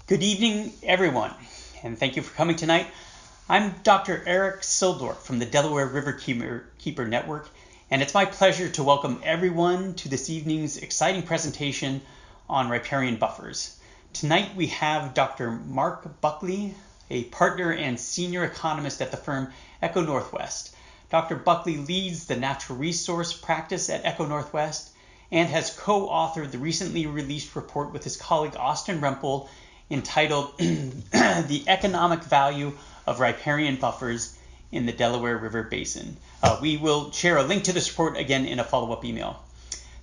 Good evening, everyone, and thank you for coming tonight. I'm Dr. Eric Sildorf from the Delaware Riverkeeper Network, and it's my pleasure to welcome everyone to this evening's exciting presentation on riparian buffers. Tonight we have Dr. Mark Buckley, a partner and senior economist at the firm Echo Northwest. Dr. Buckley leads the natural resource practice at Echo Northwest and has co-authored the recently released report with his colleague Austin Rempel entitled The Economic Value of Riparian Buffers in the Delaware River Basin. We will share a link to this report again in a follow-up email.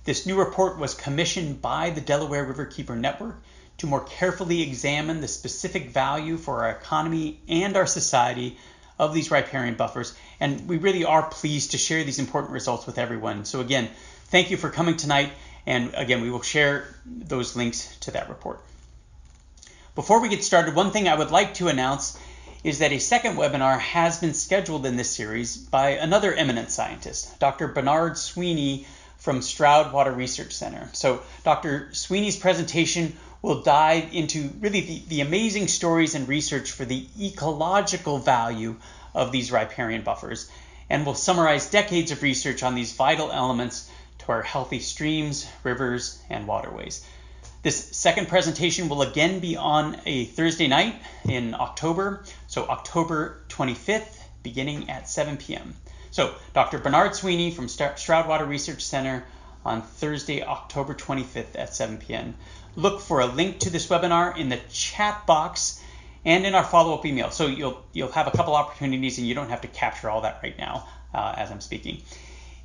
This new report was commissioned by the Delaware Riverkeeper Network to more carefully examine the specific value for our economy and our society of these riparian buffers, and we really are pleased to share these important results with everyone. So again, thank you for coming tonight, and again, we will share those links to that report. Before we get started, one thing I would like to announce is that a second webinar has been scheduled in this series by another eminent scientist, Dr. Bernard Sweeney from Stroud Water Research Center. So Dr. Sweeney's presentation will dive into really the amazing stories and research for the ecological value of these riparian buffers, and will summarize decades of research on these vital elements to our healthy streams, rivers, and waterways. This second presentation will again be on a Thursday night in October, so October 25th, beginning at 7 p.m. So Dr. Bernard Sweeney from Stroud Water Research Center on Thursday, October 25th at 7 p.m. Look for a link to this webinar in the chat box and in our follow-up email. So you'll have a couple opportunities and you don't have to capture all that right now as I'm speaking.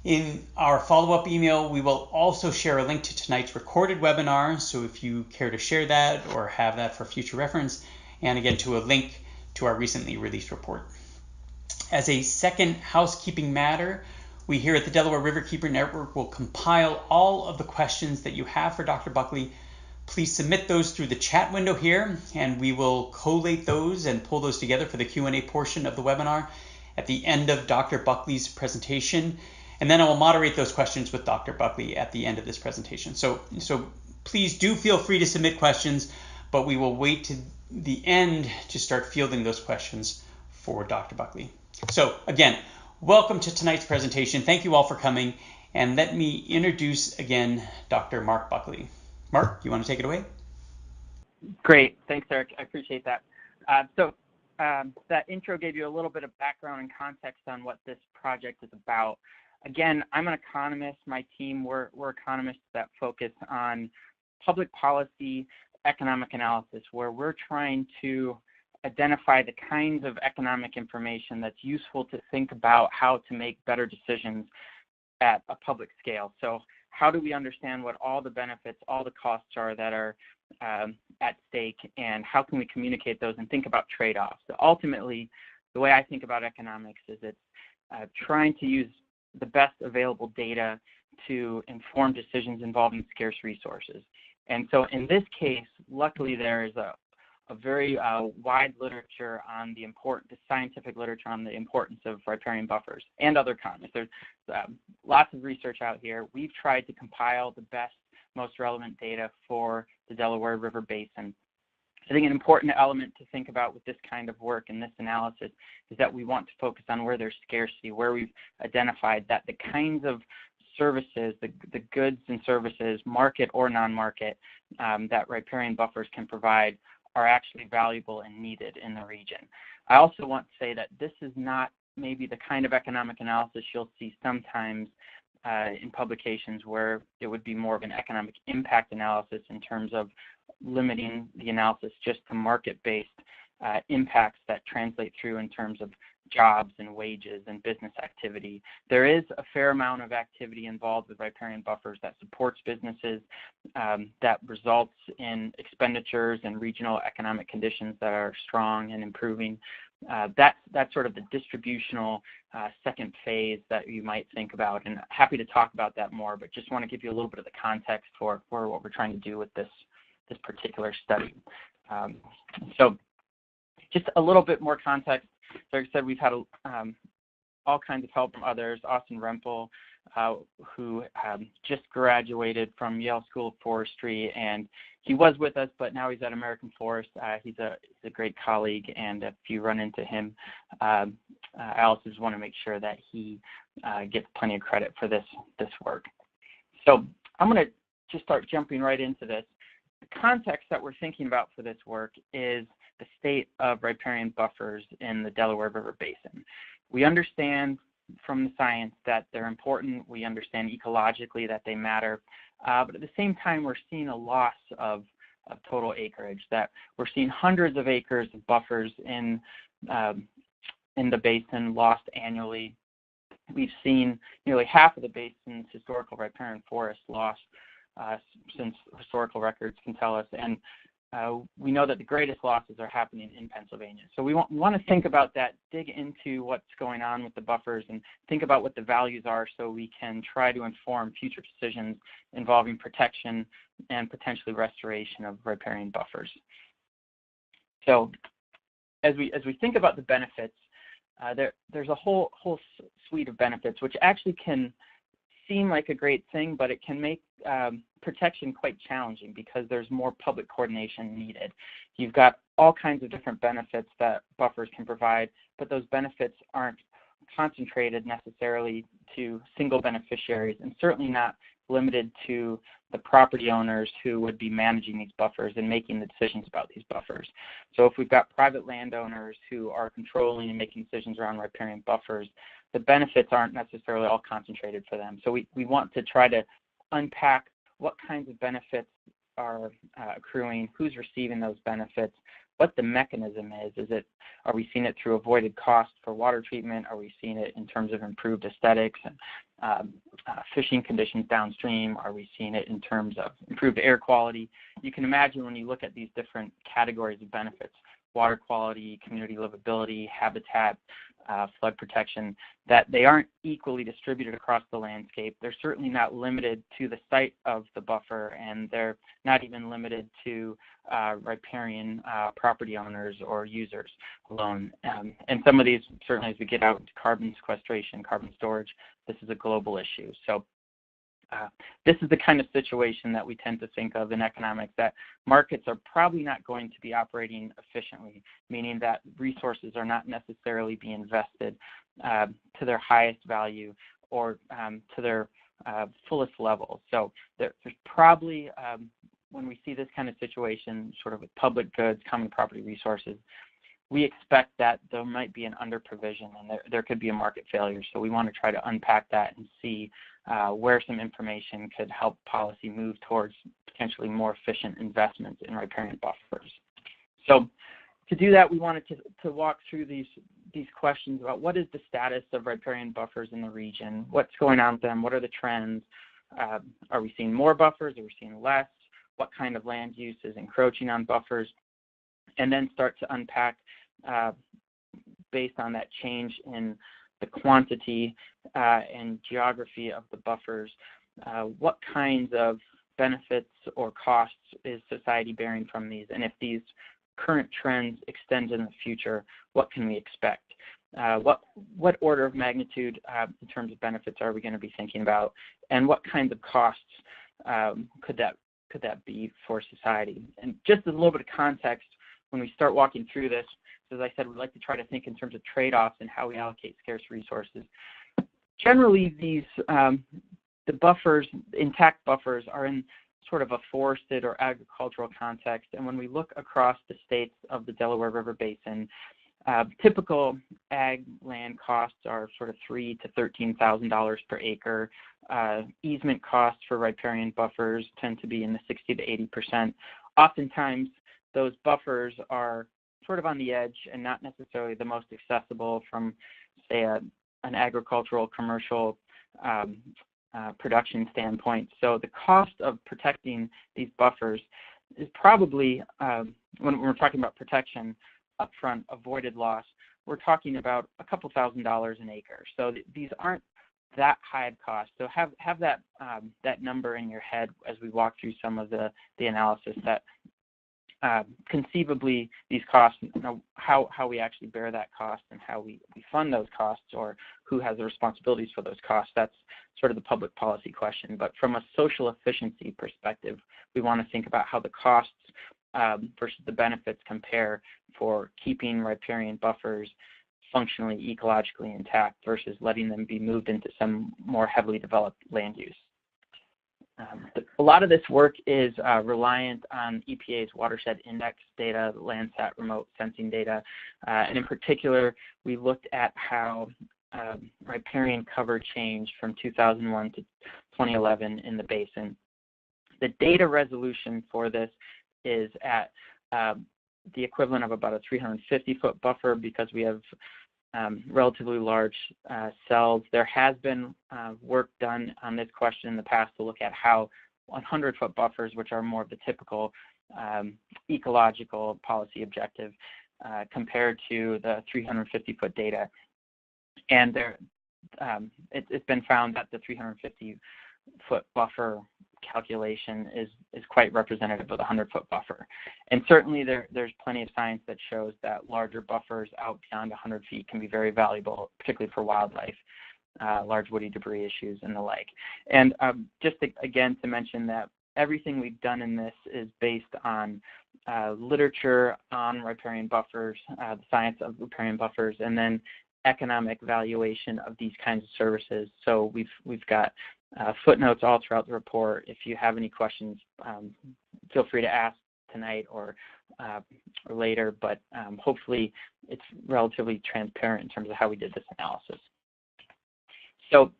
In our follow-up email, we will also share a link to tonight's recorded webinar, so if you care to share that or have that for future reference, and again to a link to our recently released report. As a second housekeeping matter, we here at the Delaware Riverkeeper Network will compile all of the questions that you have for Dr. Buckley. Please submit those through the chat window here, and we will collate those and pull those together for the Q&A portion of the webinar at the end of Dr. Buckley's presentation. And then I will moderate those questions with Dr. Buckley at the end of this presentation. So please do feel free to submit questions, but we will wait to the end to start fielding those questions for Dr. Buckley. So again, welcome to tonight's presentation. Thank you all for coming. And let me introduce again Dr. Mark Buckley. Mark, you want to take it away? Great. Thanks, Eric. I appreciate that. That intro gave you a little bit of background and context on what this project is about. Again, I'm an economist. My team, we're economists that focus on public policy economic analysis, where we're trying to identify the kinds of economic information that's useful to think about how to make better decisions at a public scale. So how do we understand what all the benefits, all the costs are that are at stake, and how can we communicate those and think about trade-offs? So ultimately, the way I think about economics is it's trying to use the best available data to inform decisions involving scarce resources. And so in this case, luckily there is a very wide literature on the scientific literature on the importance of riparian buffers, and other economists. There's lots of research out here. We've tried to compile the best, most relevant data for the Delaware River Basin. I think an important element to think about with this kind of work and this analysis is that we want to focus on where there's scarcity, where we've identified that the kinds of services, the goods and services, market or non-market, that riparian buffers can provide are actually valuable and needed in the region. I also want to say that this is not maybe the kind of economic analysis you'll see sometimes in publications where it would be more of an economic impact analysis in terms of limiting the analysis just to market-based impacts that translate through in terms of jobs and wages and business activity. There is a fair amount of activity involved with riparian buffers that supports businesses, that results in expenditures and regional economic conditions that are strong and improving. That's sort of the distributional second phase that you might think about, and happy to talk about that more, but just want to give you a little bit of the context for what we're trying to do with this particular study. So just a little bit more context. Like I said, we've had all kinds of help from others. Austin Rempel, who just graduated from Yale School of Forestry, and he was with us, but now he's at American Forest. He's a great colleague, and if you run into him, I also just want to make sure that he gets plenty of credit for this work. So I'm going to just start jumping right into this. The context that we're thinking about for this work is the state of riparian buffers in the Delaware River Basin. We understand from the science that they're important. We understand ecologically that they matter. But at the same time, we're seeing a loss of total acreage, that we're seeing hundreds of acres of buffers in the basin lost annually. We've seen nearly half of the basin's historical riparian forest lost since historical records can tell us, and we know that the greatest losses are happening in Pennsylvania. So we want to think about that, dig into what's going on with the buffers, and think about what the values are so we can try to inform future decisions involving protection and potentially restoration of riparian buffers. So as we think about the benefits, there's a whole suite of benefits which actually can seem like a great thing, but it can make protection quite challenging because there's more public coordination needed. You've got all kinds of different benefits that buffers can provide, but those benefits aren't concentrated necessarily to single beneficiaries, and certainly not limited to the property owners who would be managing these buffers and making the decisions about these buffers. So if we've got private landowners who are controlling and making decisions around riparian buffers, the benefits aren't necessarily all concentrated for them. So we want to try to unpack what kinds of benefits are accruing, who's receiving those benefits, what the mechanism is. Are we seeing it through avoided costs for water treatment? Are we seeing it in terms of improved aesthetics and fishing conditions downstream? Are we seeing it in terms of improved air quality? You can imagine when you look at these different categories of benefits, water quality, community livability, habitat, flood protection, that they aren't equally distributed across the landscape. They're certainly not limited to the site of the buffer, and they're not even limited to riparian property owners or users alone. And some of these, certainly as we get out into carbon sequestration, carbon storage, this is a global issue. So this is the kind of situation that we tend to think of in economics, that markets are probably not going to be operating efficiently, meaning that resources are not necessarily being invested to their highest value or to their fullest level. So there's probably, when we see this kind of situation, sort of with public goods, common property resources, we expect that there might be an under provision and there could be a market failure. So we want to try to unpack that and see where some information could help policy move towards potentially more efficient investments in riparian buffers. So to do that, we wanted to walk through these questions about what is the status of riparian buffers in the region, what's going on with them, what are the trends, are we seeing more buffers, are we seeing less, what kind of land use is encroaching on buffers, and then start to unpack based on that change in the quantity and geography of the buffers, what kinds of benefits or costs is society bearing from these, and if these current trends extend in the future, what can we expect? What order of magnitude in terms of benefits are we going to be thinking about, and what kinds of costs could that be for society? And just as a little bit of context, when we start walking through this, as I said, we like to try to think in terms of trade-offs and how we allocate scarce resources. Generally, these the buffers, intact buffers, are in sort of a forested or agricultural context. And when we look across the states of the Delaware River Basin, typical ag land costs are sort of $3,000 to $13,000 per acre. Easement costs for riparian buffers tend to be in the 60 to 80%. Oftentimes, those buffers are sort of on the edge and not necessarily the most accessible from, say, an agricultural, commercial production standpoint. So the cost of protecting these buffers is probably, when we're talking about protection, upfront avoided loss, we're talking about a couple $1,000s an acre. So these aren't that high of cost. So have that that number in your head as we walk through some of the analysis, that conceivably these costs, how we actually bear that cost and how we fund those costs, or who has the responsibilities for those costs, that's sort of the public policy question. But from a social efficiency perspective, we want to think about how the costs versus the benefits compare for keeping riparian buffers functionally, ecologically intact versus letting them be moved into some more heavily developed land use. A lot of this work is reliant on EPA's watershed index data, Landsat remote sensing data, and in particular, we looked at how riparian cover changed from 2001 to 2011 in the basin. The data resolution for this is at the equivalent of about a 350-foot buffer because we have relatively large cells. There has been work done on this question in the past to look at how 100-foot buffers, which are more of the typical ecological policy objective, compared to the 350-foot data. And it's been found that the 350-foot buffer calculation is quite representative of the 100-foot buffer. And certainly there's plenty of science that shows that larger buffers out beyond 100 feet can be very valuable, particularly for wildlife, large woody debris issues and the like. And just again to mention that everything we've done in this is based on literature on riparian buffers, the science of riparian buffers, and then economic valuation of these kinds of services. So we've got footnotes all throughout the report. If you have any questions, feel free to ask tonight or later, but hopefully it's relatively transparent in terms of how we did this analysis. So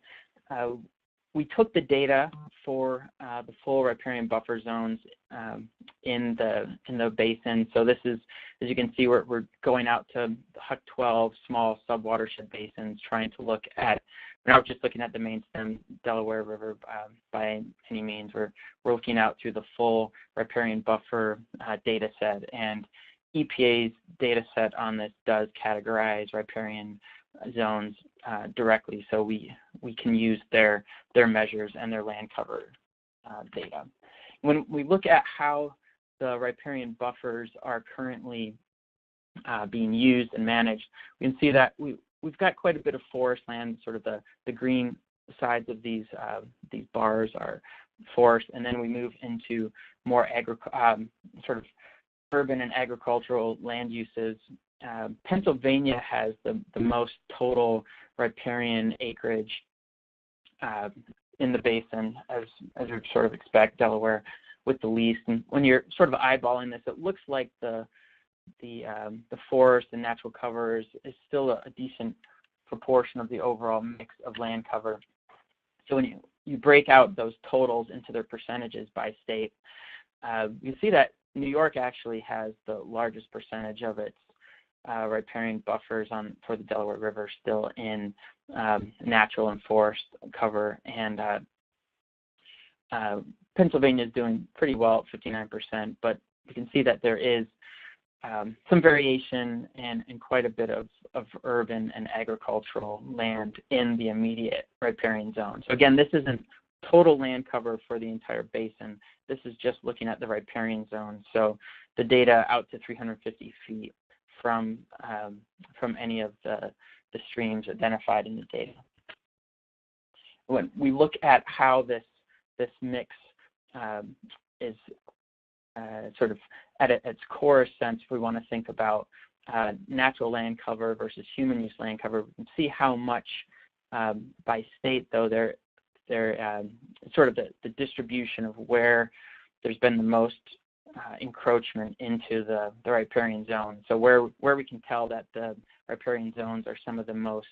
we took the data for the full riparian buffer zones in the basin. So this is, as you can see, we're going out to Huck 12 small sub-watershed basins, trying to look at, we're not just looking at the main stem Delaware River by any means. We're looking out through the full riparian buffer data set, and EPA's data set on this does categorize riparian zones directly, so we can use their measures and their land cover data. When we look at how the riparian buffers are currently being used and managed, we can see that we've got quite a bit of forest land. Sort of the green sides of these bars are forest, and then we move into more sort of urban and agricultural land uses. Pennsylvania has the most total riparian acreage in the basin, as you would sort of expect. Delaware with the least. And when you're sort of eyeballing this, it looks like the forest and natural covers is still a decent proportion of the overall mix of land cover. So when you break out those totals into their percentages by state, you see that New York actually has the largest percentage of its riparian buffers for the Delaware River still in natural and forest cover, and Pennsylvania is doing pretty well at 59%, but you can see that there is some variation and quite a bit of urban and agricultural land in the immediate riparian zone. So again, this isn't total land cover for the entire basin. This is just looking at the riparian zone. So the data out to 350 feet from any of the streams identified in the data. When we look at how this mix is sort of at its core sense, if we want to think about natural land cover versus human use land cover, we can see how much by state, though, they're sort of the distribution of where there's been the most encroachment into the riparian zone. So where we can tell that the riparian zones are some of the most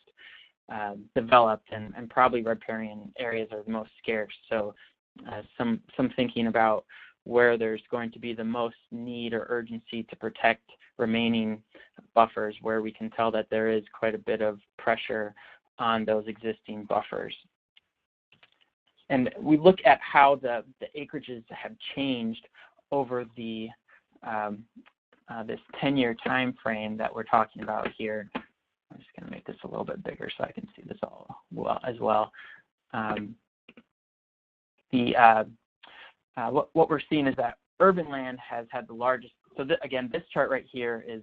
developed and probably riparian areas are the most scarce. So some thinking about where there's going to be the most need or urgency to protect remaining buffers, where we can tell that there is quite a bit of pressure on those existing buffers. And we look at how the acreages have changed over the this 10-year time frame that we're talking about here. I'm just going to make this a little bit bigger so I can see this all as well. What we're seeing is that urban land has had the largest. So again, this chart right here is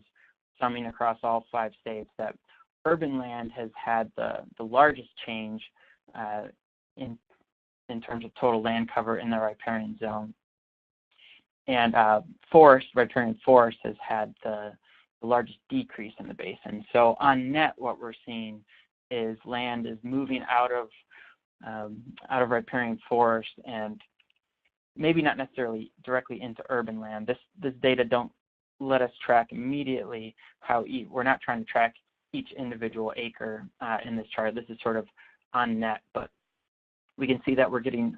summing across all 5 states that urban land has had the largest change in terms of total land cover in the riparian zone. And riparian forest has had the largest decrease in the basin. So on net, what we're seeing is land is moving out of riparian forest and maybe not necessarily directly into urban land. This data don't let us track immediately we're not trying to track each individual acre in this chart. This is sort of on net, but we can see that we're getting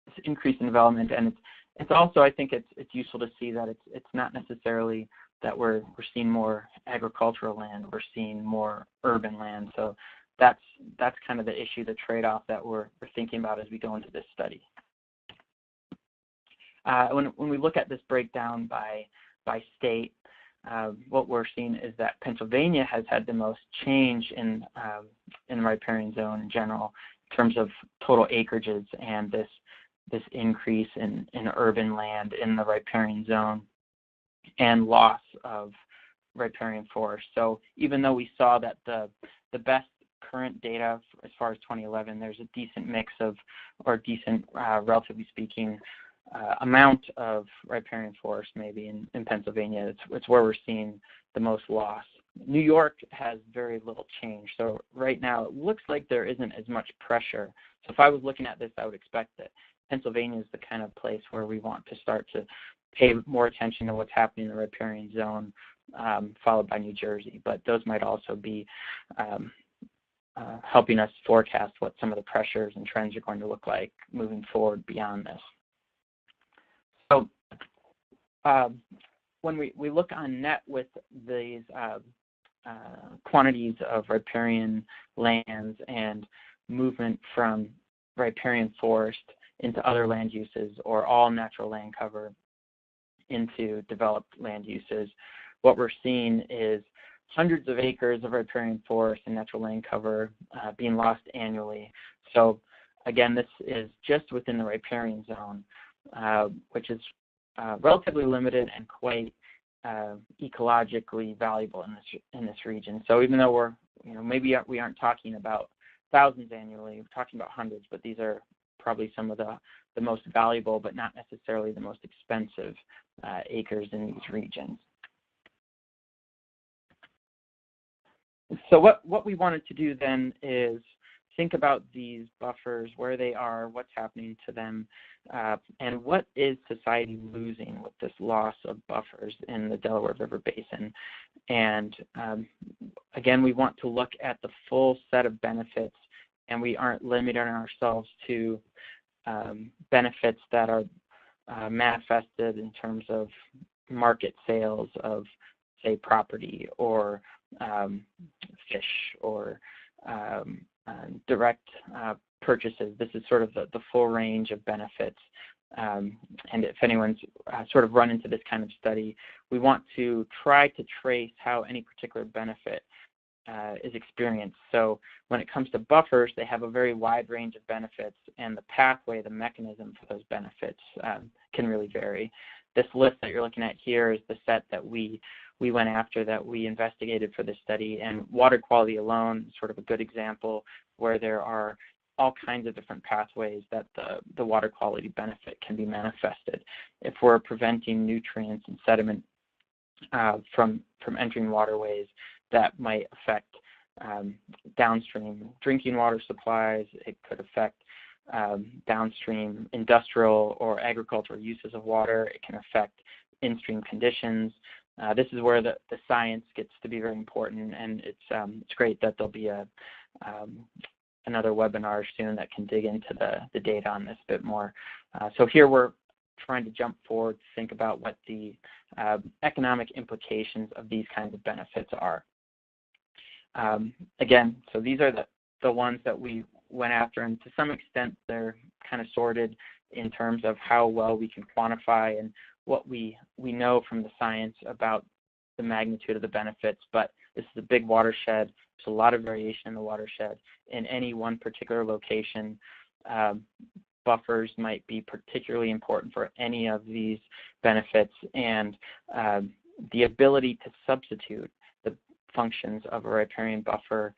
this increase in development, and it's also, I think it's useful to see that it's not necessarily that we're seeing more agricultural land, we're seeing more urban land. So that's kind of the issue, the trade-off that we're thinking about as we go into this study. When we look at this breakdown by state, what we're seeing is that Pennsylvania has had the most change in the riparian zone in general in terms of total acreages and this increase in urban land in the riparian zone and loss of riparian forest. So even though we saw that the best current data as far as 2011, there's a decent mix of, or decent, relatively speaking, amount of riparian forest maybe in Pennsylvania. It's where we're seeing the most loss. New York has very little change. So right now it looks like there isn't as much pressure. So if I was looking at this, I would expect that Pennsylvania is the kind of place where we want to start to pay more attention to what's happening in the riparian zone, followed by New Jersey. But those might also be helping us forecast what some of the pressures and trends are going to look like moving forward beyond this. So when we look on net with these quantities of riparian lands and movement from riparian forest into other land uses or all natural land cover into developed land uses, what we're seeing is hundreds of acres of riparian forest and natural land cover being lost annually. So again, this is just within the riparian zone, which is relatively limited and quite ecologically valuable in this region. So even though we're, maybe we aren't talking about thousands annually, we're talking about hundreds, but these are probably some of the most valuable, but not necessarily the most expensive acres in these regions. So what we wanted to do then is think about these buffers, where they are, what's happening to them, and what is society losing with this loss of buffers in the Delaware River Basin. And again, we want to look at the full set of benefits, and we aren't limiting ourselves to benefits that are manifested in terms of market sales of, say, property or fish or direct purchases. This is sort of the full range of benefits. And if anyone's sort of run into this kind of study, we want to try to trace how any particular benefit is experienced. So when it comes to buffers, they have a very wide range of benefits, and the pathway, the mechanism for those benefits can really vary. This list that you're looking at here is the set that we went after, that we investigated for this study, and water quality alone is sort of a good example where there are all kinds of different pathways that the water quality benefit can be manifested. If we're preventing nutrients and sediment from entering waterways, that might affect downstream drinking water supplies. It could affect downstream industrial or agricultural uses of water. It can affect in-stream conditions. This is where the science gets to be very important, and it's great that there'll be another webinar soon that can dig into the data on this a bit more. So here we're trying to jump forward to think about what the economic implications of these kinds of benefits are. Again, so these are the ones that we went after, and to some extent they're kind of sorted in terms of how well we can quantify and what we know from the science about the magnitude of the benefits. But this is a big watershed. There's a lot of variation in the watershed. In any one particular location, buffers might be particularly important for any of these benefits, and the ability to substitute the functions of a riparian buffer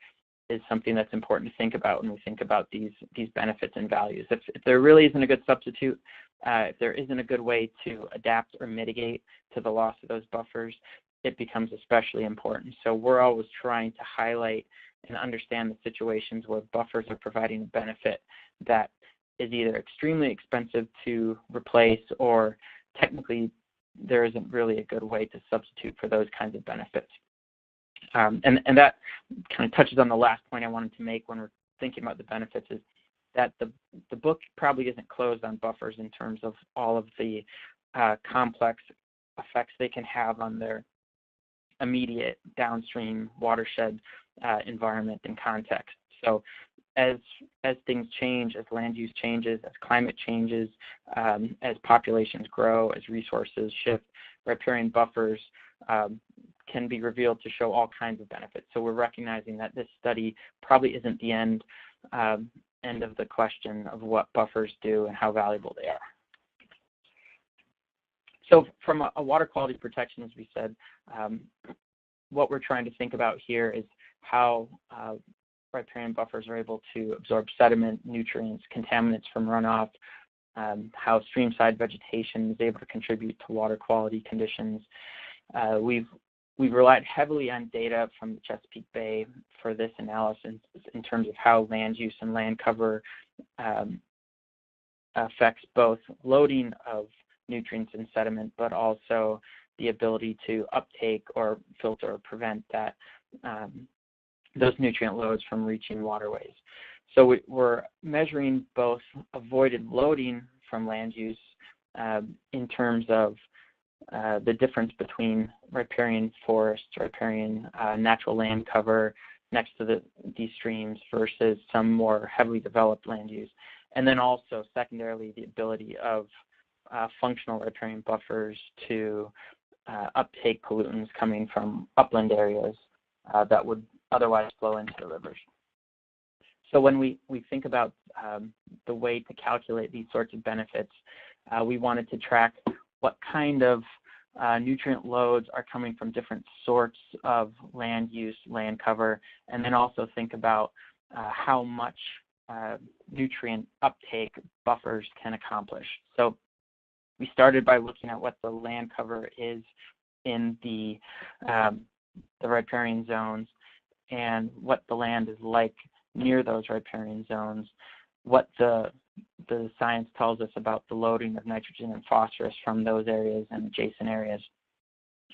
is something that's important to think about when we think about these benefits and values. If there really isn't a good substitute, if there isn't a good way to adapt or mitigate to the loss of those buffers, it becomes especially important. So we're always trying to highlight and understand the situations where buffers are providing a benefit that is either extremely expensive to replace, or technically there isn't really a good way to substitute for those kinds of benefits. And that kind of touches on the last point I wanted to make when we're thinking about the benefits, is that the book probably isn't closed on buffers in terms of all of the complex effects they can have on their immediate downstream watershed environment and context. So as things change, as land use changes, as climate changes, as populations grow, as resources shift, riparian buffers can be revealed to show all kinds of benefits. So we're recognizing that this study probably isn't the end of the question of what buffers do and how valuable they are. So from a water quality protection, as we said, what we're trying to think about here is how riparian buffers are able to absorb sediment, nutrients, contaminants from runoff, how streamside vegetation is able to contribute to water quality conditions. We've relied heavily on data from the Chesapeake Bay for this analysis in terms of how land use and land cover affects both loading of nutrients and sediment, but also the ability to uptake or filter or prevent that those nutrient loads from reaching waterways. So we're measuring both avoided loading from land use in terms of the difference between riparian forests, riparian natural land cover next to these streams versus some more heavily developed land use. And then also secondarily, the ability of functional riparian buffers to uptake pollutants coming from upland areas that would otherwise flow into the rivers. So when we think about the way to calculate these sorts of benefits, we wanted to track what kind of nutrient loads are coming from different sorts of land use, land cover, and then also think about how much nutrient uptake buffers can accomplish. So we started by looking at what the land cover is in the riparian zones and what the land is like near those riparian zones, what the science tells us about the loading of nitrogen and phosphorus from those areas and adjacent areas,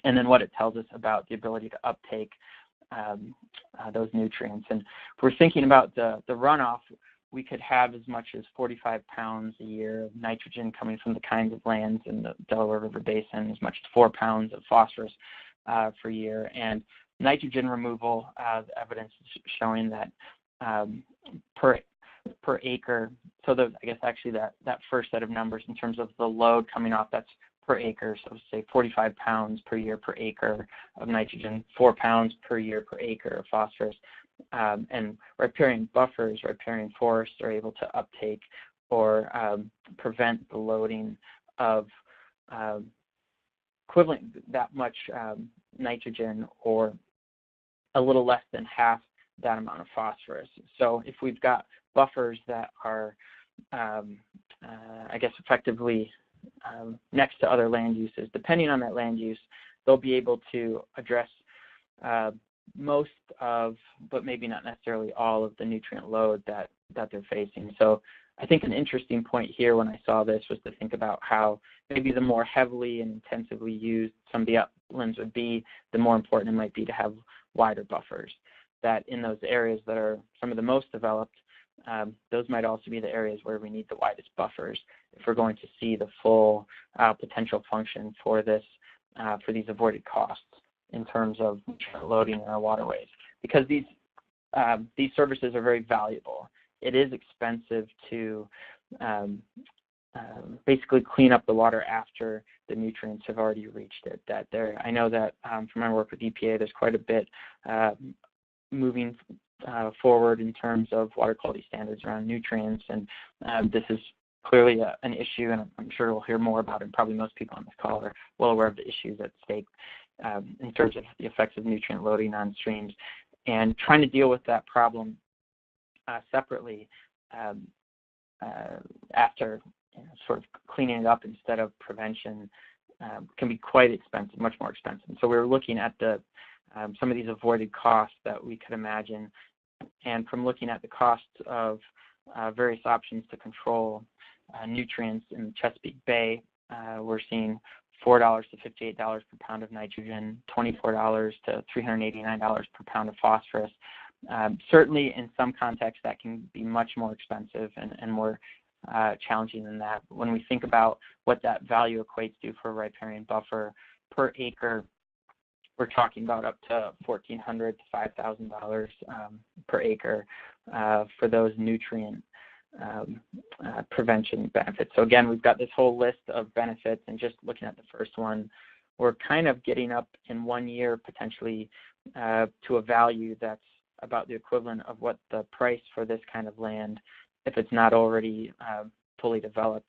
and then what it tells us about the ability to uptake those nutrients. And if we're thinking about the runoff, we could have as much as 45 pounds a year of nitrogen coming from the kinds of lands in the Delaware River Basin, as much as 4 pounds of phosphorus per year. And nitrogen removal, the evidence is showing that per acre, so I guess actually that first set of numbers in terms of the load coming off, that's per acre, so say 45 pounds per year per acre of nitrogen, 4 pounds per year per acre of phosphorus. And riparian buffers, riparian forests are able to uptake or prevent the loading of equivalent that much nitrogen, or a little less than half that amount of phosphorus. So if we've got buffers that are, I guess, effectively next to other land uses, depending on that land use, they'll be able to address most of, but maybe not necessarily all of the nutrient load that they're facing. So I think an interesting point here when I saw this was to think about how maybe the more heavily and intensively used some of the uplands would be, the more important it might be to have wider buffers. That in those areas that are some of the most developed, those might also be the areas where we need the widest buffers if we're going to see the full potential function for this, for these avoided costs in terms of loading in our waterways. Because these services are very valuable. It is expensive to basically clean up the water after the nutrients have already reached it. I know that from my work with EPA, there's quite a bit moving forward in terms of water quality standards around nutrients, and this is clearly an issue, and I'm sure we'll hear more about it. And probably most people on this call are well aware of the issues at stake in terms of the effects of nutrient loading on streams, and trying to deal with that problem separately after sort of cleaning it up instead of prevention can be quite expensive, much more expensive. So we were looking at some of these avoided costs that we could imagine, and from looking at the costs of various options to control nutrients in Chesapeake Bay, we're seeing $4 to $58 per pound of nitrogen, $24 to $389 per pound of phosphorus. Certainly in some contexts that can be much more expensive and more challenging than that. When we think about what that value equates to for a riparian buffer per acre, we're talking about up to $1,400 to $5,000 per acre for those nutrient prevention benefits. So again, we've got this whole list of benefits, and just looking at the first one, we're kind of getting up in 1 year potentially to a value that's about the equivalent of what the price for this kind of land, if it's not already fully developed,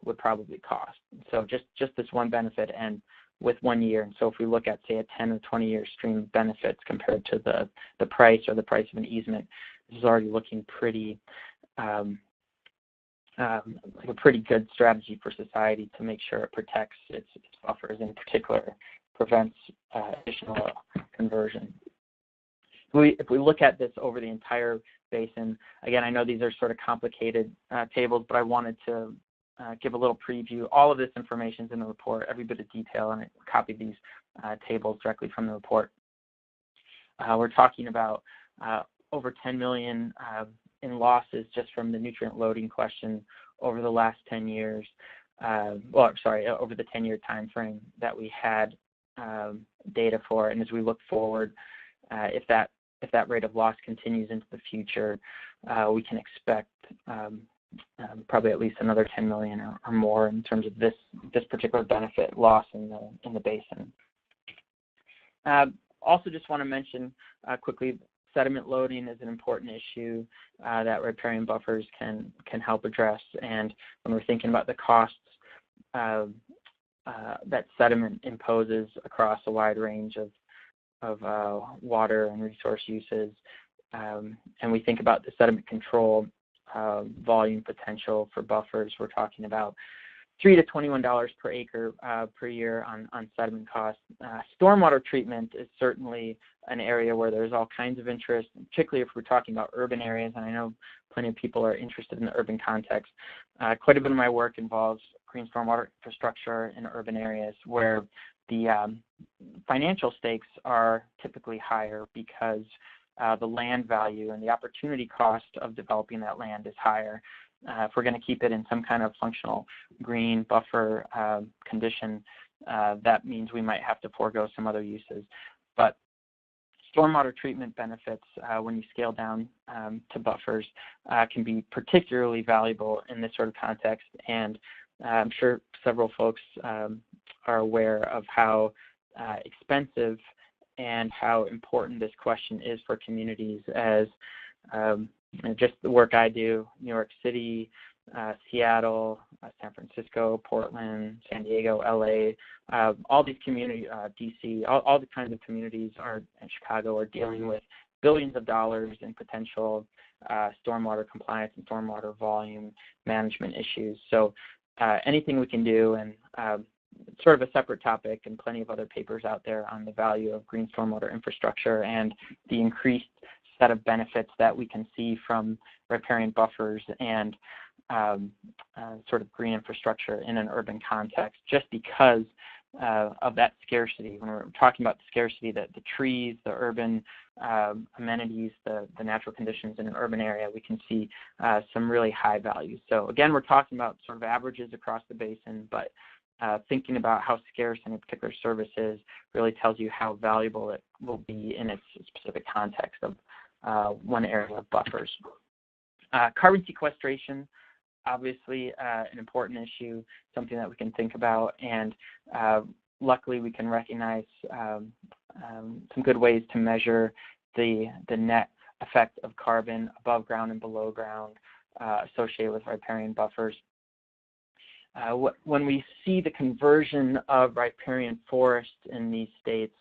would probably cost. So just this one benefit, and with 1 year. And so if we look at, say, a 10 or 20-year stream of benefits compared to the price or the price of an easement, this is already looking pretty like a pretty good strategy for society to make sure it protects its buffers, in particular prevents additional conversion. If we look at this over the entire basin, again, I know these are sort of complicated tables, but I wanted to give a little preview. All of this information is in the report, every bit of detail, and I copied these tables directly from the report. We're talking about over 10 million in losses just from the nutrient loading question over the last 10 years. Over the 10-year time frame that we had data for. And as we look forward, if that rate of loss continues into the future, we can expect probably at least another 10 million or more in terms of this particular benefit loss in the basin. Also, just want to mention quickly, sediment loading is an important issue that riparian buffers can help address. And when we're thinking about the costs that sediment imposes across a wide range of water and resource uses, and we think about the sediment control volume potential for buffers, we're talking about $3 to $21 per acre per year on sediment costs. Stormwater treatment is certainly an area where there's all kinds of interest, particularly if we're talking about urban areas, and I know plenty of people are interested in the urban context. Quite a bit of my work involves green stormwater infrastructure in urban areas where the financial stakes are typically higher because the land value and the opportunity cost of developing that land is higher. If we're going to keep it in some kind of functional green buffer condition, that means we might have to forego some other uses. But stormwater treatment benefits, when you scale down to buffers, can be particularly valuable in this sort of context. And I'm sure several folks are aware of how expensive and how important this question is for communities, as just the work I do, New York City, Seattle, San Francisco, Portland, San Diego, LA, all these communities, DC, all the kinds of communities in Chicago are dealing with billions of dollars in potential stormwater compliance and stormwater volume management issues. So anything we can do, and sort of a separate topic and plenty of other papers out there on the value of green stormwater infrastructure and the increased set of benefits that we can see from riparian buffers and sort of green infrastructure in an urban context, just because of that scarcity. When we're talking about the scarcity, the trees, the urban amenities, the natural conditions in an urban area, we can see some really high values. So again, we're talking about sort of averages across the basin, but thinking about how scarce any particular service is really tells you how valuable it will be in its specific context of one area of buffers. Carbon sequestration, obviously an important issue, something that we can think about, and luckily we can recognize some good ways to measure the net effect of carbon above ground and below ground associated with riparian buffers. When we see the conversion of riparian forest in these states,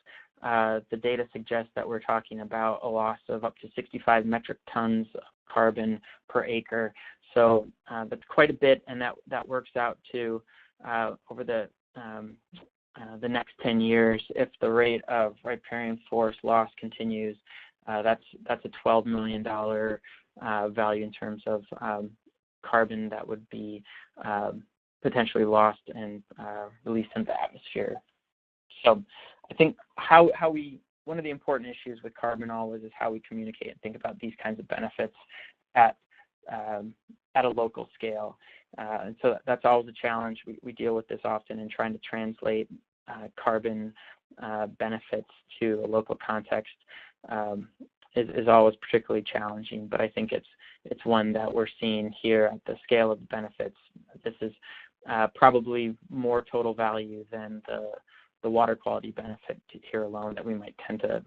the data suggests that we're talking about a loss of up to 65 metric tons of carbon per acre. So that's quite a bit, and that works out to over the next 10 years, if the rate of riparian forest loss continues, that's a $12 million value in terms of carbon that would be potentially lost and released into the atmosphere. So I think one of the important issues with carbon always is how we communicate and think about these kinds of benefits at a local scale. And so that's always a challenge. We deal with this often in trying to translate carbon benefits to a local context is always particularly challenging, but I think it's one that we're seeing here at the scale of the benefits. This is probably more total value than the water quality benefit here alone that we might tend to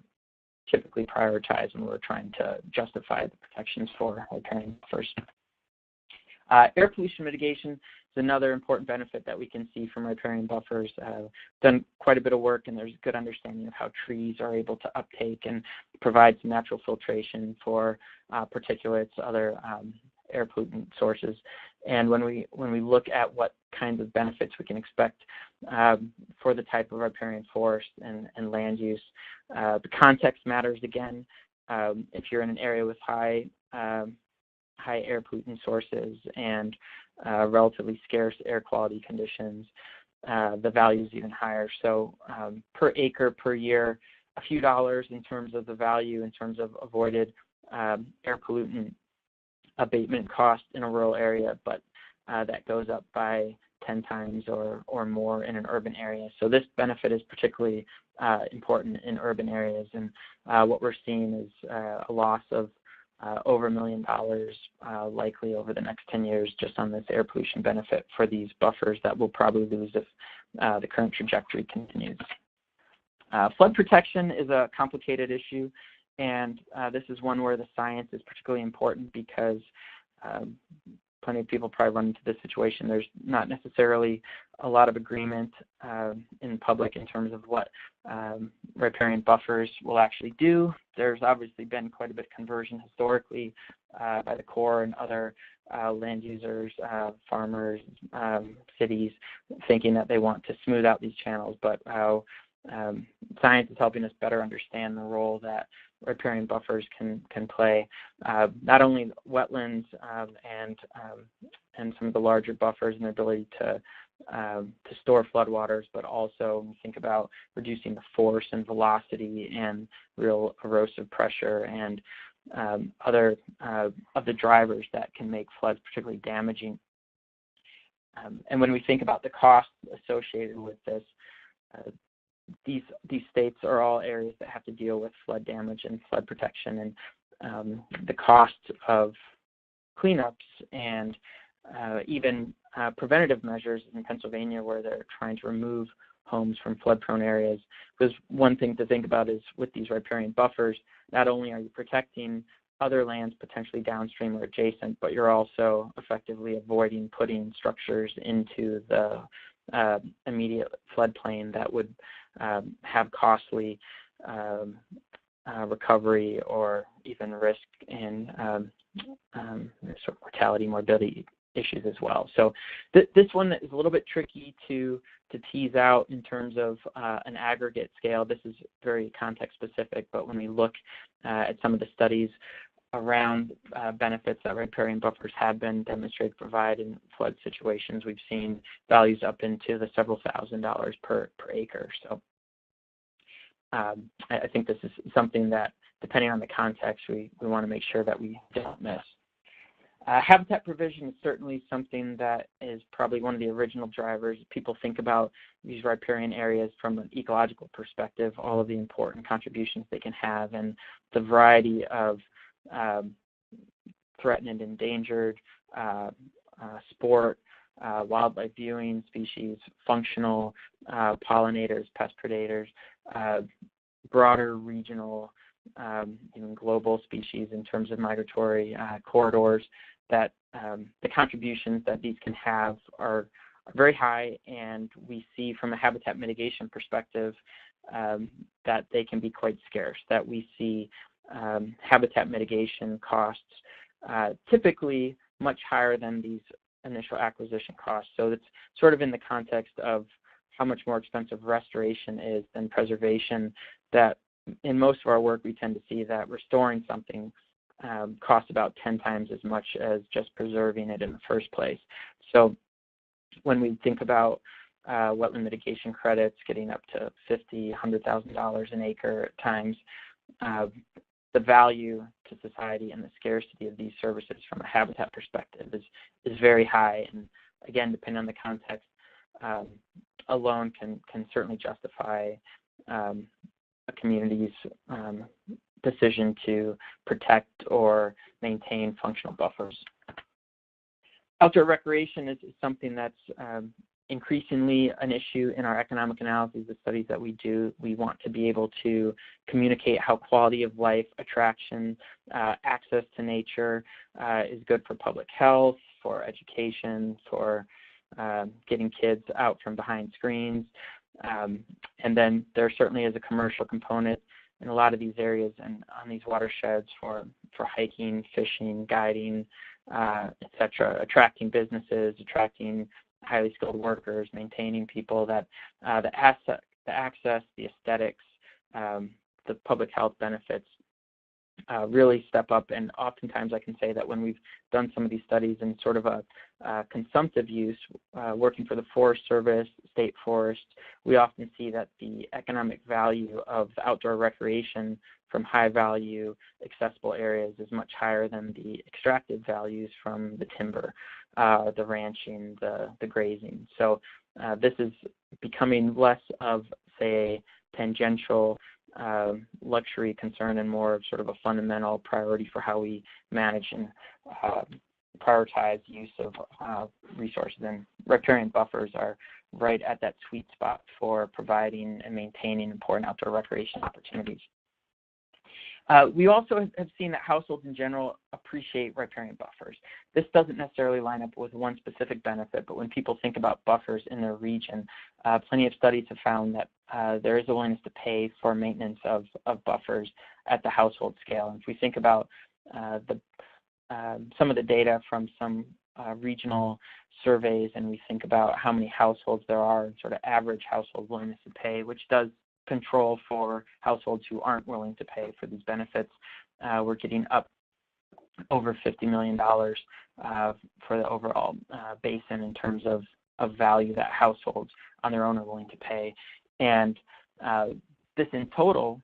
typically prioritize when we're trying to justify the protections for riparian buffers. Air pollution mitigation is another important benefit that we can see from riparian buffers. Done quite a bit of work, and there's a good understanding of how trees are able to uptake and provide some natural filtration for particulates, other air pollutant sources. And when we look at what kinds of benefits we can expect for the type of riparian forest and land use, the context matters again. If you're in an area with high air pollutant sources and relatively scarce air quality conditions, the value is even higher. So per acre per year, a few dollars in terms of the value, in terms of avoided air pollutant abatement cost in a rural area, but that goes up by 10 times or more in an urban area. So this benefit is particularly important in urban areas, and what we're seeing is a loss of over $1 million likely over the next 10 years just on this air pollution benefit for these buffers that will probably lose if the current trajectory continues. Flood protection is a complicated issue, and this is one where the science is particularly important because plenty of people probably run into this situation. There's not necessarily a lot of agreement in public in terms of what riparian buffers will actually do. There's obviously been quite a bit of conversion historically by the Corps and other land users, farmers, cities, thinking that they want to smooth out these channels, but how science is helping us better understand the role that riparian buffers can play, not only wetlands and some of the larger buffers and their ability to store floodwaters, but also when we think about reducing the force and velocity and real erosive pressure and other of the drivers that can make floods particularly damaging. And when we think about the costs associated with this, these states are all areas that have to deal with flood damage and flood protection, and the cost of cleanups and even preventative measures in Pennsylvania, where they're trying to remove homes from flood-prone areas. Because one thing to think about is with these riparian buffers, not only are you protecting other lands potentially downstream or adjacent, but you're also effectively avoiding putting structures into the immediate floodplain that would have costly recovery or even risk in sort of mortality, morbidity issues as well. So this one is a little bit tricky to tease out in terms of an aggregate scale. This is very context specific, but when we look at some of the studies around benefits that riparian buffers have been demonstrated to provide in flood situations, we've seen values up into the several $1,000s per acre. So I think this is something that, depending on the context, we want to make sure that we don't miss. Habitat provision is certainly something that is probably one of the original drivers. People think about these riparian areas from an ecological perspective, all of the important contributions they can have, and the variety of threatened and endangered sport, wildlife viewing species, functional pollinators, pest predators, broader regional, even global species in terms of migratory corridors that the contributions that these can have are very high, and we see from a habitat mitigation perspective that they can be quite scarce, that we see habitat mitigation costs typically much higher than these initial acquisition costs. So it's sort of in the context of how much more expensive restoration is than preservation, that in most of our work we tend to see that restoring something costs about 10 times as much as just preserving it in the first place. So when we think about wetland mitigation credits getting up to $50,000, $100,000 an acre at times, the value to society and the scarcity of these services from a habitat perspective is very high. And again, depending on the context, alone can certainly justify a community's decision to protect or maintain functional buffers. Outdoor recreation is something that's increasingly an issue in our economic analyses, the studies that we do. We want to be able to communicate how quality of life, attraction, access to nature is good for public health, for education, for getting kids out from behind screens. And then there certainly is a commercial component in a lot of these areas and on these watersheds for hiking, fishing, guiding, etc., attracting businesses, attracting highly skilled workers, maintaining people, that the access, the aesthetics, the public health benefits really step up. And oftentimes I can say that when we've done some of these studies in sort of a consumptive use, working for the Forest Service, state forest, we often see that the economic value of outdoor recreation from high value accessible areas is much higher than the extracted values from the timber, the ranching, the grazing. So this is becoming less of, say, a tangential luxury concern and more of sort of a fundamental priority for how we manage and prioritize use of resources. And riparian buffers are right at that sweet spot for providing and maintaining important outdoor recreation opportunities. We also have seen that households in general appreciate riparian buffers. This doesn't necessarily line up with one specific benefit, but when people think about buffers in their region, plenty of studies have found that there is a willingness to pay for maintenance of buffers at the household scale. And if we think about some of the data from some regional surveys, and we think about how many households there are, sort of average household willingness to pay, which does control for households who aren't willing to pay for these benefits, we're getting up over $50 million for the overall basin in terms of value that households on their own are willing to pay. And this in total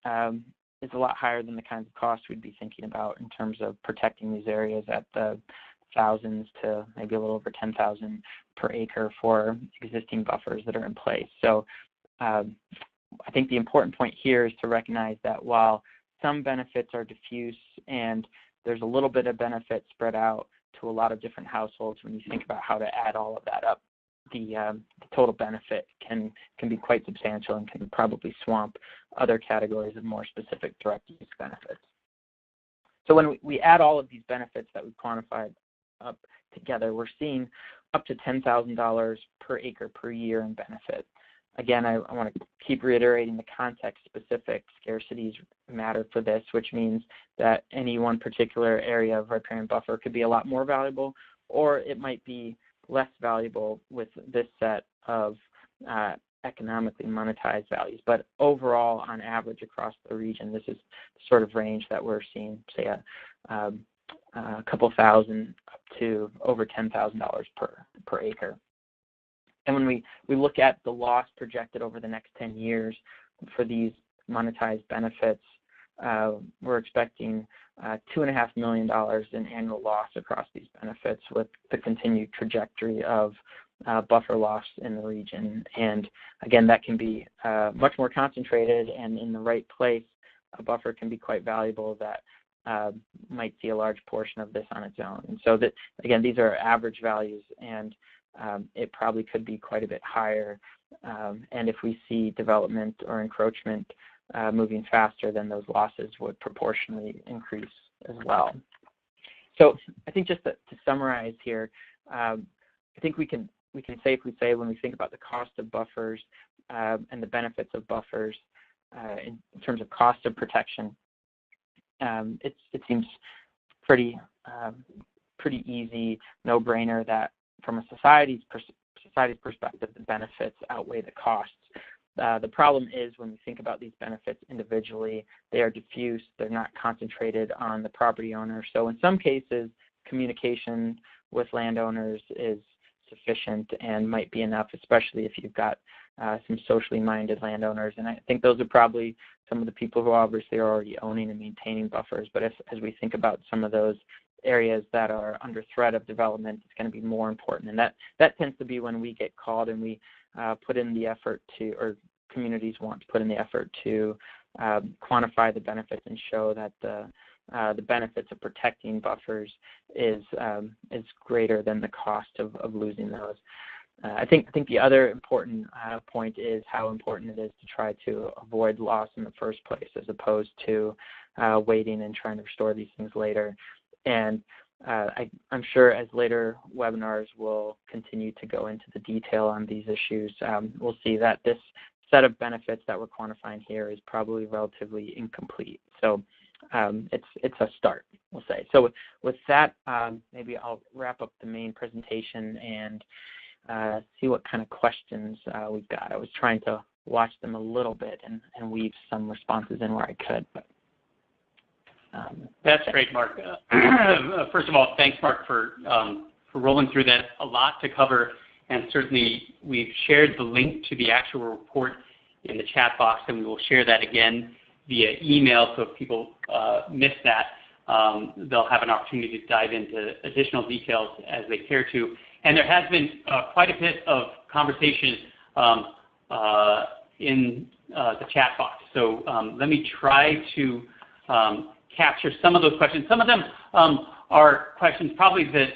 is a lot higher than the kinds of costs we'd be thinking about in terms of protecting these areas at the thousands to maybe a little over 10,000 per acre for existing buffers that are in place. So I think the important point here is to recognize that while some benefits are diffuse and there's a little bit of benefit spread out to a lot of different households, when you think about how to add all of that up, the total benefit can be quite substantial and can probably swamp other categories of more specific direct use benefits. So when we add all of these benefits that we've quantified up together, we're seeing up to $10,000 per acre per year in benefit. Again, I want to keep reiterating the context-specific scarcities matter for this, which means that any one particular area of riparian buffer could be a lot more valuable, or it might be less valuable with this set of economically monetized values. But overall, on average across the region, this is the sort of range that we're seeing, say a couple thousand up to over $10,000 per acre. And when we look at the loss projected over the next 10 years for these monetized benefits, we're expecting $2.5 million in annual loss across these benefits with the continued trajectory of buffer loss in the region. And again, that can be much more concentrated, and in the right place, a buffer can be quite valuable that might see a large portion of this on its own. And so that, again, these are average values, and it probably could be quite a bit higher. And if we see development or encroachment moving faster, then those losses would proportionally increase as well. So I think just to summarize here, I think we can safely say when we think about the cost of buffers and the benefits of buffers in terms of cost of protection, it seems pretty easy, no-brainer that from a society's perspective, the benefits outweigh the costs. The problem is when we think about these benefits individually, they are diffuse, they're not concentrated on the property owner. So in some cases, communication with landowners is sufficient and might be enough, especially if you've got some socially minded landowners. And I think those are probably some of the people who obviously are already owning and maintaining buffers. But as we think about some of those areas that are under threat of development, it's going to be more important. And that tends to be when we get called and we put in the effort to, or communities want to put in the effort to quantify the benefits and show that the benefits of protecting buffers is greater than the cost of losing those. I think the other important point is how important it is to try to avoid loss in the first place, as opposed to waiting and trying to restore these things later. And I'm sure as later webinars will continue to go into the detail on these issues, we'll see that this set of benefits that we're quantifying here is probably relatively incomplete. So it's a start, we'll say. So with that, maybe I'll wrap up the main presentation and see what kind of questions we've got. I was trying to watch them a little bit and weave some responses in where I could. But, that's great, Mark. First of all, thanks, Mark, for rolling through that. A lot to cover, and certainly we've shared the link to the actual report in the chat box, and we will share that again via email. So if people miss that, they'll have an opportunity to dive into additional details as they care to. And there has been quite a bit of conversation in the chat box. So let me try to capture some of those questions. Some of them are questions probably that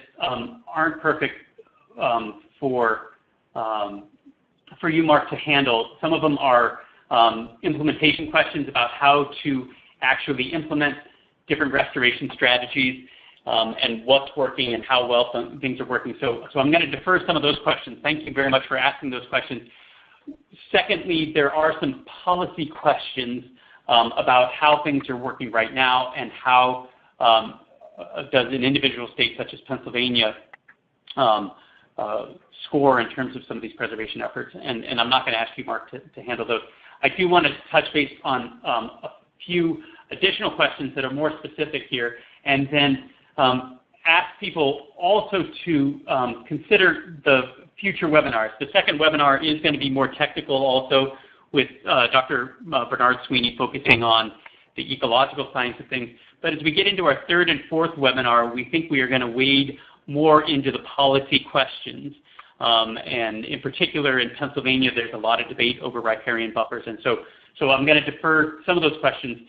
aren't perfect for you, Mark, to handle. Some of them are implementation questions about how to actually implement different restoration strategies and what's working and how well things are working. So I'm going to defer some of those questions. Thank you very much for asking those questions. Secondly, there are some policy questions about how things are working right now and how does an individual state such as Pennsylvania score in terms of some of these preservation efforts. And I'm not going to ask you, Mark, to handle those. I do want to touch base on a few additional questions that are more specific here, and then ask people also to consider the future webinars. The second webinar is going to be more technical also, with Dr. Bernard Sweeney focusing on the ecological science of things. But as we get into our third and fourth webinar, we think we are going to wade more into the policy questions. And in particular, in Pennsylvania, there's a lot of debate over riparian buffers. And so I'm going to defer some of those questions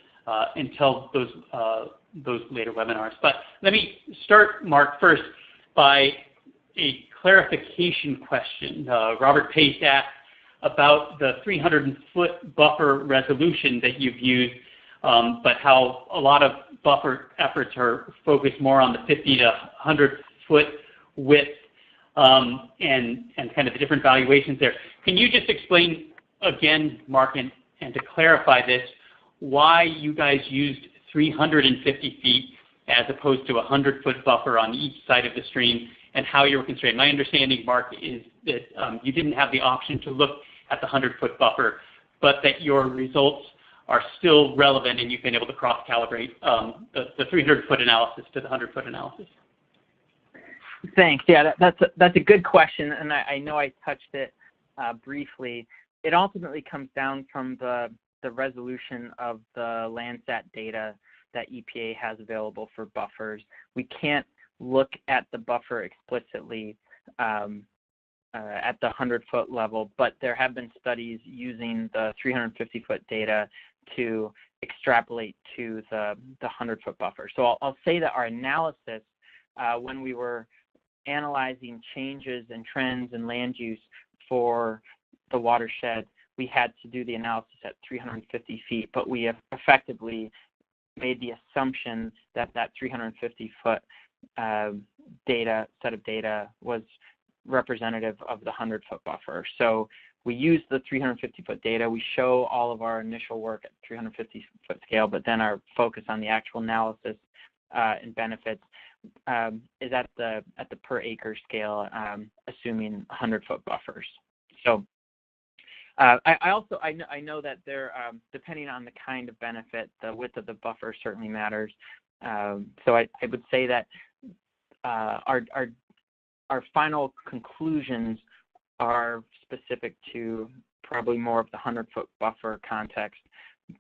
until those later webinars. But let me start, Mark, first by a clarification question. Robert Pace asked about the 300-foot buffer resolution that you've used, but how a lot of buffer efforts are focused more on the 50 to 100-foot width and kind of the different valuations there. Can you just explain again, Mark, and to clarify this, why you guys used 350 feet as opposed to a 100-foot buffer on each side of the stream, and how you were constrained? My understanding, Mark, is that you didn't have the option to look at the 100-foot buffer, but that your results are still relevant and you've been able to cross-calibrate the 300-foot analysis to the 100-foot analysis. Thanks. Yeah, that's a good question, and I know I touched it briefly. It ultimately comes down from the resolution of the Landsat data that EPA has available for buffers. We can't look at the buffer explicitly at the 100-foot level, but there have been studies using the 350-foot data to extrapolate to the 100-foot buffer. So I'll say that our analysis, when we were analyzing changes and trends in land use for the watershed, we had to do the analysis at 350 feet, but we have effectively made the assumption that that 350-foot set of data was representative of the 100-foot buffer. So we use the 350-foot data. We show all of our initial work at 350-foot scale, but then our focus on the actual analysis and benefits is at the per acre scale, assuming 100-foot buffers. So I know that there, depending on the kind of benefit, the width of the buffer certainly matters. So I would say that our final conclusions are specific to probably more of the 100-foot buffer context,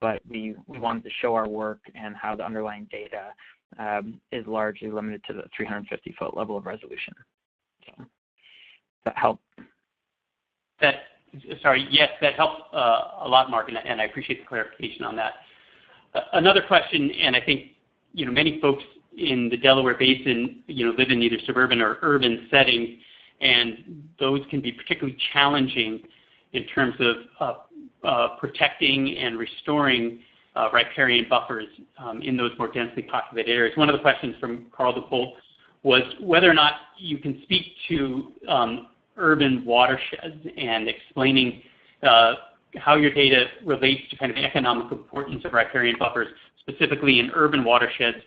but we wanted to show our work and how the underlying data is largely limited to the 350-foot level of resolution. So, does that help? Yes, that helps a lot, Mark, and I appreciate the clarification on that. Another question, and I think many folks in the Delaware Basin live in either suburban or urban settings, and those can be particularly challenging in terms of protecting and restoring riparian buffers in those more densely populated areas. One of the questions from Carl DePolt was whether or not you can speak to urban watersheds and explaining how your data relates to kind of the economic importance of riparian buffers, specifically in urban watersheds,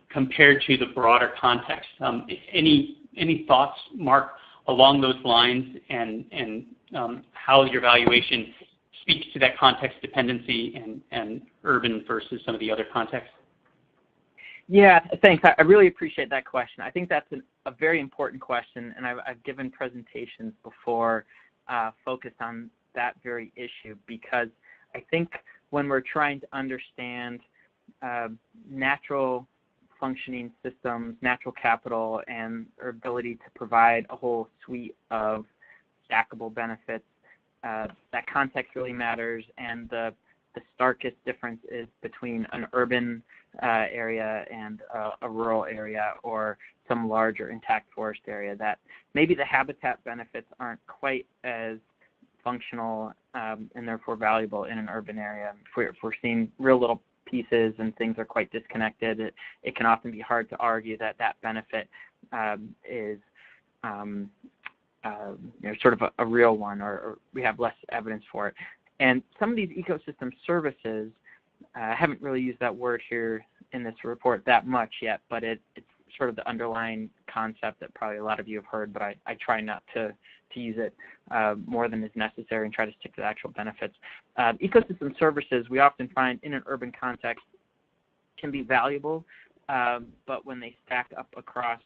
compared to the broader context. Any thoughts, Mark, along those lines, and how your evaluation speaks to that context dependency and urban versus some of the other contexts? Yeah, thanks. I really appreciate that question. I think that's a very important question, and I've given presentations before focused on that very issue, because I think when we're trying to understand natural functioning systems, natural capital, and our ability to provide a whole suite of stackable benefits, that context really matters, and the starkest difference is between an urban area and a rural area or some larger intact forest area, that maybe the habitat benefits aren't quite as functional and therefore valuable in an urban area. If we're seeing real little pieces and things are quite disconnected, it can often be hard to argue that benefit is sort of a real one, or we have less evidence for it. And some of these ecosystem services, I haven't really used that word here in this report that much yet, but it's sort of the underlying concept that probably a lot of you have heard, but I try not to use it more than is necessary and try to stick to the actual benefits. Ecosystem services, we often find in an urban context, can be valuable, but when they stack up across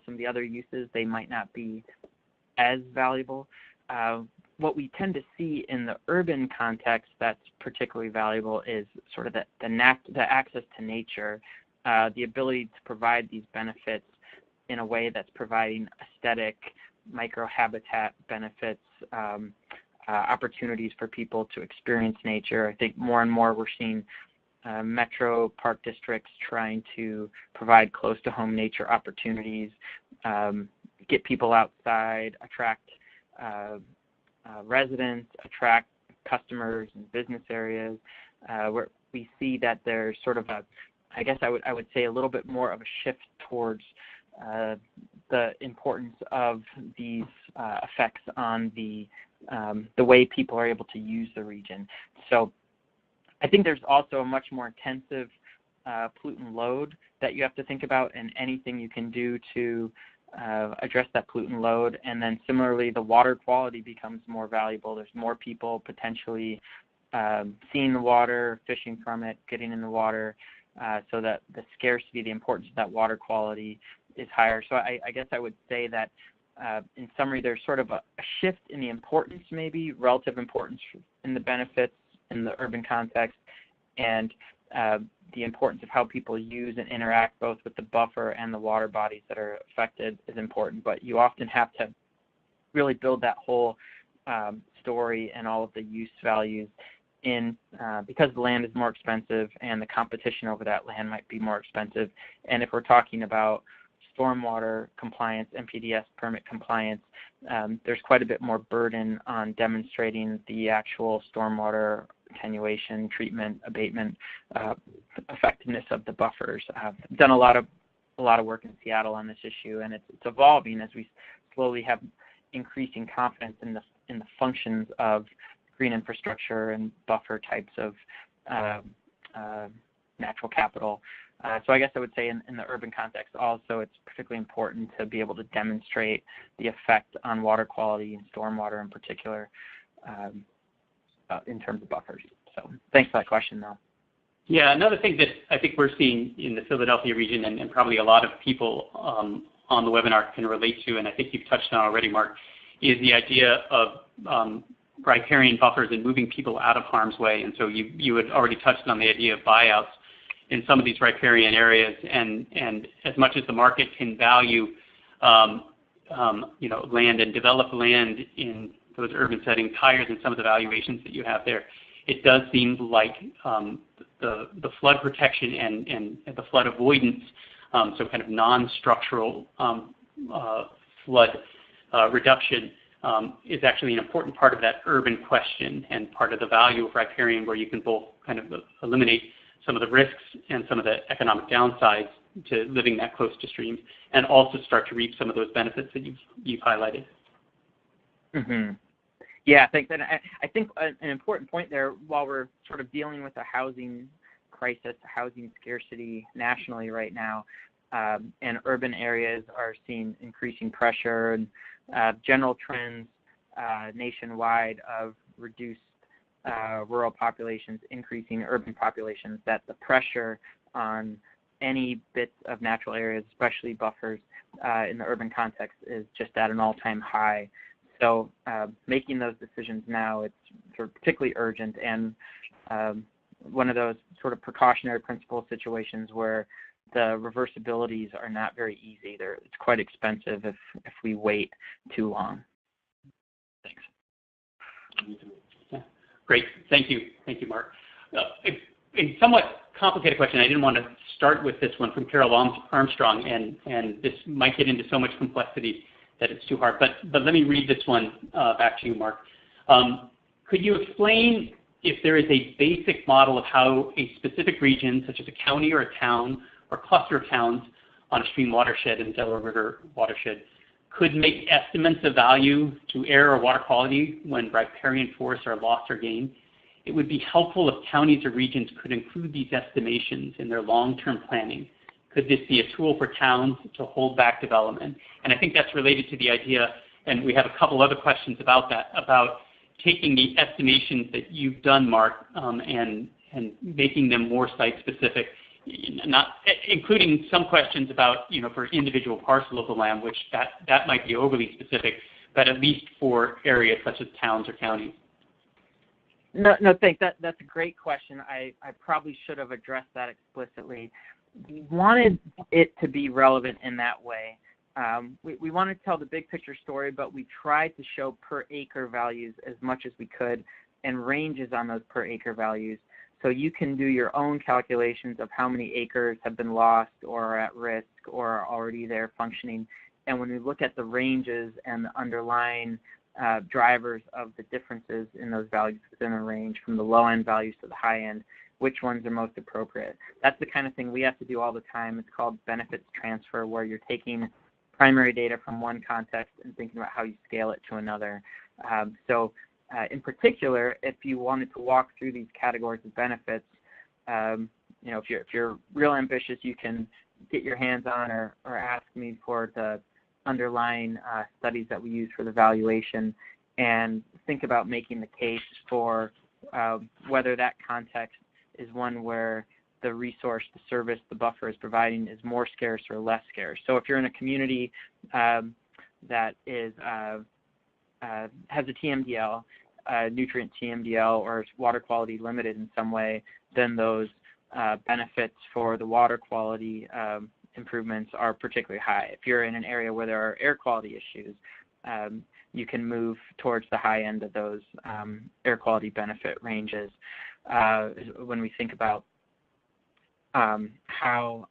some of the other uses, they might not be as valuable. What we tend to see in the urban context that's particularly valuable is sort of the access to nature, the ability to provide these benefits in a way that's providing aesthetic, microhabitat benefits, opportunities for people to experience nature. I think more and more we're seeing metro park districts trying to provide close-to-home nature opportunities, get people outside, attract residents, attract customers in business areas, where we see that there's sort of I would say a little bit more of a shift towards the importance of these effects on the way people are able to use the region. So I think there's also a much more intensive pollutant load that you have to think about, and anything you can do to address that pollutant load. And then similarly, the water quality becomes more valuable. There's more people potentially seeing the water, fishing from it, getting in the water, so that the scarcity, the importance of that water quality is higher. So I guess I would say that in summary, there's sort of a shift in the importance, maybe relative importance in the benefits in the urban context, and the importance of how people use and interact both with the buffer and the water bodies that are affected is important. But you often have to really build that whole story and all of the use values in because the land is more expensive and the competition over that land might be more expensive. And if we're talking about stormwater compliance, NPDES permit compliance, there's quite a bit more burden on demonstrating the actual stormwater attenuation, treatment, abatement, effectiveness of the buffers. I've done a lot of a lot of work in Seattle on this issue, and it's evolving as we slowly have increasing confidence in the functions of green infrastructure and buffer types of natural capital. So I guess I would say in the urban context also, it's particularly important to be able to demonstrate the effect on water quality and stormwater in particular in terms of buffers. So thanks for that question, though. Yeah, another thing that I think we're seeing in the Philadelphia region, and probably a lot of people on the webinar can relate to, and I think you've touched on already, Mark, is the idea of riparian buffers and moving people out of harm's way. And so you had already touched on the idea of buyouts in some of these riparian areas, and as much as the market can value land and develop land in those urban settings higher than some of the valuations that you have there, it does seem like the flood protection and the flood avoidance, so kind of non-structural flood reduction is actually an important part of that urban question and part of the value of riparian, where you can both kind of eliminate some of the risks and some of the economic downsides to living that close to streams, and also start to reap some of those benefits that you've highlighted. Mm-hmm. Yeah, thanks. And I think an important point there, while we're sort of dealing with a housing crisis, housing scarcity nationally right now, and urban areas are seeing increasing pressure and general trends nationwide of reduced rural populations, increasing urban populations, that the pressure on any bits of natural areas, especially buffers in the urban context, is just at an all-time high. So making those decisions now, it's sort of particularly urgent, and one of those sort of precautionary principle situations where the reversibilities are not very easy. It's quite expensive if we wait too long. Thanks. Yeah. Great. Thank you, Mark. A somewhat complicated question. I didn't want to start with this one from Carol Armstrong, and this might get into so much complexity that it's too hard. But let me read this one back to you, Mark. Could you explain if there is a basic model of how a specific region, such as a county or a town or cluster of towns on a stream watershed in the Delaware River watershed, could make estimates of value to air or water quality when riparian forests are lost or gained? It would be helpful if counties or regions could include these estimations in their long-term planning. Could this be a tool for towns to hold back development? And I think that's related to the idea, and we have a couple other questions about that, about taking the estimations that you've done, Mark, and making them more site-specific, not including some questions about, for individual parcel of the land, which that might be overly specific, but at least for areas such as towns or counties. No, thanks. That's a great question. I probably should have addressed that explicitly. We wanted it to be relevant in that way. We want to tell the big picture story, but we tried to show per acre values as much as we could and ranges on those per acre values. So you can do your own calculations of how many acres have been lost or are at risk or are already there functioning. And when we look at the ranges and the underlying drivers of the differences in those values within a range, from the low end values to the high end, which ones are most appropriate. That's the kind of thing we have to do all the time. It's called benefits transfer, where you're taking primary data from one context and thinking about how you scale it to another. In particular, if you wanted to walk through these categories of benefits, if you're real ambitious, you can get your hands on or ask me for the underlying studies that we use for the valuation, and think about making the case for whether that context is one where the resource, the service, the buffer is providing is more scarce or less scarce. So if you're in a community that is has a TMDL, nutrient TMDL, or water quality limited in some way, then those benefits for the water quality improvements are particularly high. If you're in an area where there are air quality issues, you can move towards the high end of those air quality benefit ranges. When we think about how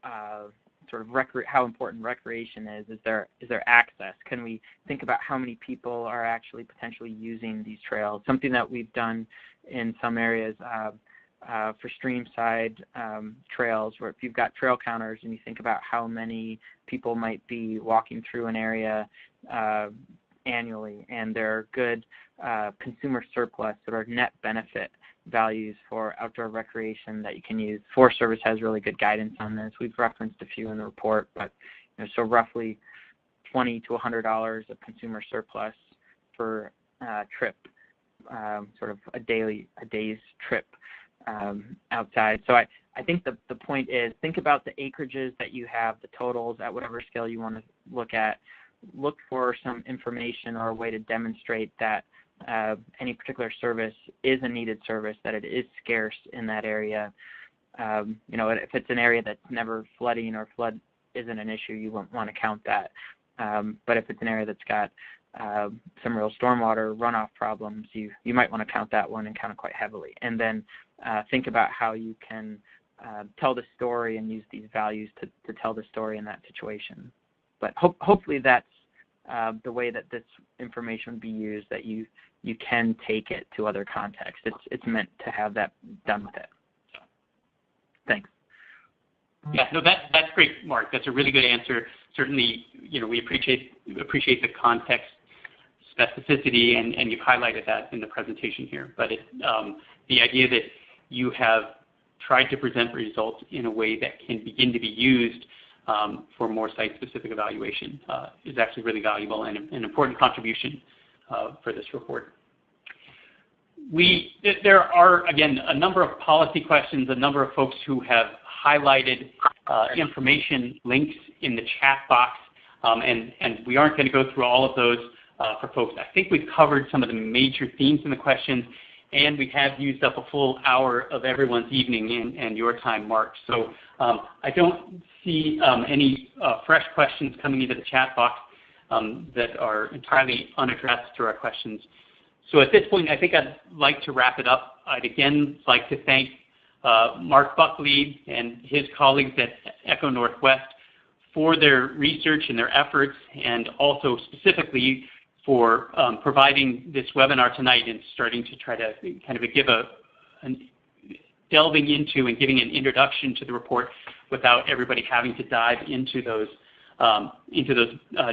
important recreation is there access? Can we think about how many people are actually potentially using these trails? Something that we've done in some areas for streamside trails, where if you've got trail counters and you think about how many people might be walking through an area annually, and there are good consumer surplus, sort of net benefit values for outdoor recreation that you can use. Forest Service has really good guidance on this. We've referenced a few in the report, but so roughly $20 to $100 of consumer surplus per trip, sort of a day's trip outside. So I think the point is, think about the acreages that you have, the totals at whatever scale you want to look at. Look for some information or a way to demonstrate that any particular service is a needed service, that it is scarce in that area. If it's an area that's never flooding or flood isn't an issue, you won't want to count that. But if it's an area that's got some real stormwater runoff problems, you might want to count that one and count it quite heavily. And then think about how you can tell the story and use these values to tell the story in that situation. But hopefully that's the way that this information would be used, that you can take it to other contexts. It's meant to have that done with it. So, thanks. Yeah, no, that's great, Mark. That's a really good answer. Certainly, we appreciate the context, specificity, and you've highlighted that in the presentation here. But the idea that you have tried to present results in a way that can begin to be used for more site-specific evaluation is actually really valuable and an important contribution for this report. There are, again, a number of policy questions, a number of folks who have highlighted information links in the chat box, and we aren't going to go through all of those for folks. I think we've covered some of the major themes in the questions, and we have used up a full hour of everyone's evening and your time, Mark. So I don't see any fresh questions coming into the chat box that are entirely unaddressed through our questions. So at this point, I think I'd like to wrap it up. I'd again like to thank Mark Buckley and his colleagues at Echo Northwest for their research and their efforts, and also specifically for providing this webinar tonight and starting to try to kind of give delving into and giving an introduction to the report without everybody having to dive into those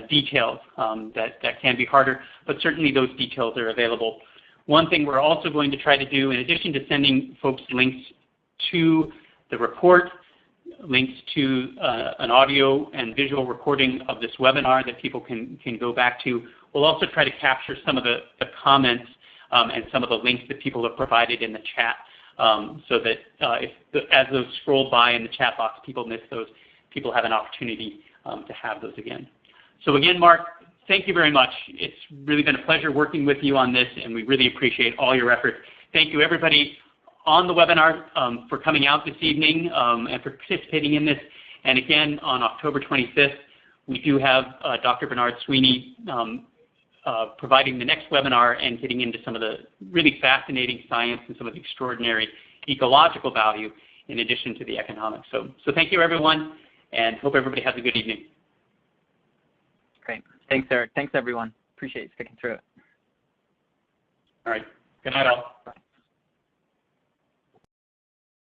details that can be harder, but certainly those details are available. One thing we're also going to try to do, in addition to sending folks links to the report, links to an audio and visual recording of this webinar that people can go back to, we'll also try to capture some of the comments and some of the links that people have provided in the chat, so that as those scroll by in the chat box, people miss those, people have an opportunity to have those again. So again, Mark, thank you very much. It's really been a pleasure working with you on this, and we really appreciate all your efforts. Thank you, everybody on the webinar, for coming out this evening and for participating in this. And again, on October 25th, we do have Dr. Bernard Sweeney providing the next webinar and getting into some of the really fascinating science and some of the extraordinary ecological value in addition to the economics. So thank you, everyone, and hope everybody has a good evening. Great. Thanks, Eric. Thanks, everyone. Appreciate you sticking through it. All right. Good night, all.